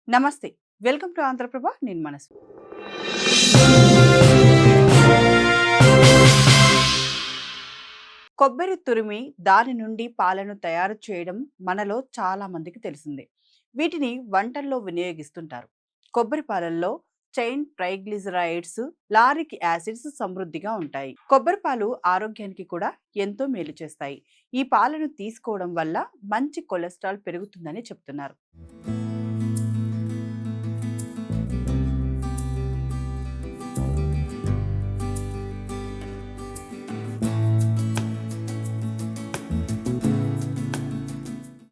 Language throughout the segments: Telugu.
నమస్తే. Welcome to Andhra Prabha. నేను మనసు. కొబ్బరి తురిమి దాని నుండి పాలను తయారు చేయడం మనలో చాలా మందికి తెలిసిందే. వీటిని వంటల్లో వినియోగిస్తుంటారు. కొబ్బరి పాలల్లో చైన్ ట్రైగ్లిజరైడ్స్, లారిక్ యాసిడ్స్ సమృద్ధిగా ఉంటాయి. కొబ్బరి పాలు ఆరోగ్యానికి కూడా ఎంతో మేలు చేస్తాయి. ఈ పాలను తీసుకోవడం వల్ల మంచి కొలెస్ట్రాల్ పెరుగుతుందని చెప్తున్నారు.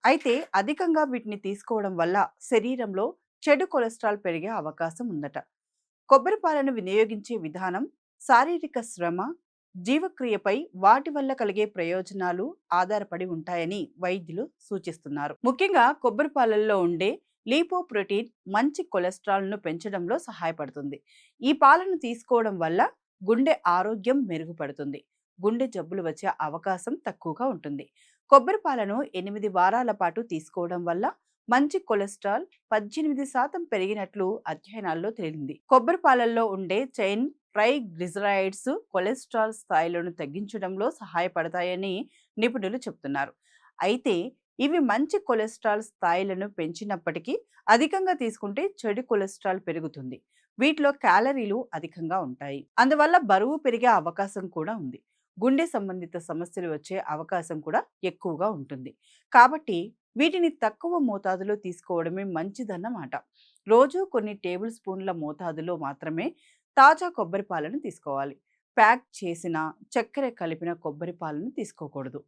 అయితే అధికంగా వీటిని తీసుకోవడం వల్ల శరీరంలో చెడు కొలెస్ట్రాల్ పెరిగే అవకాశం ఉందట. కొబ్బరి పాలను వినియోగించే విధానం, శారీరక శ్రమ, జీవక్రియపై వాటి వల్ల కలిగే ప్రయోజనాలు ఆధారపడి ఉంటాయని వైద్యులు సూచిస్తున్నారు. ముఖ్యంగా కొబ్బరి పాలల్లో ఉండే లీపోప్రోటీన్ మంచి కొలెస్ట్రాల్ను పెంచడంలో సహాయపడుతుంది. ఈ పాలను తీసుకోవడం వల్ల గుండె ఆరోగ్యం మెరుగుపడుతుంది. గుండె జబ్బులు వచ్చే అవకాశం తక్కువగా ఉంటుంది. కొబ్బరి పాలను 8 వారాల పాటు తీసుకోవడం వల్ల మంచి కొలెస్ట్రాల్ 18% పెరిగినట్లు అధ్యయనాల్లో తేలింది. కొబ్బరి పాలల్లో ఉండే చైన్ ట్రైగ్లిజరైడ్స్ కొలెస్ట్రాల్ స్థాయిలను తగ్గించడంలో సహాయపడతాయని నిపుణులు చెబుతున్నారు. అయితే ఇవి మంచి కొలెస్ట్రాల్ స్థాయిలను పెంచినప్పటికీ అధికంగా తీసుకుంటే చెడు కొలెస్ట్రాల్ పెరుగుతుంది. వీటిలో క్యాలరీలు అధికంగా ఉంటాయి. అందువల్ల బరువు పెరిగే అవకాశం కూడా ఉంది. గుండె సంబంధిత సమస్యలు వచ్చే అవకాశం కూడా ఎక్కువగా ఉంటుంది. కాబట్టి వీటిని తక్కువ మోతాదులో తీసుకోవడమే మంచిదన్నమాట. రోజు కొన్ని టేబుల్ స్పూన్ల మోతాదులో మాత్రమే తాజా కొబ్బరి పాలను తీసుకోవాలి. ప్యాక్ చేసిన చక్కెర కలిపిన కొబ్బరి పాలను తీసుకోకూడదు.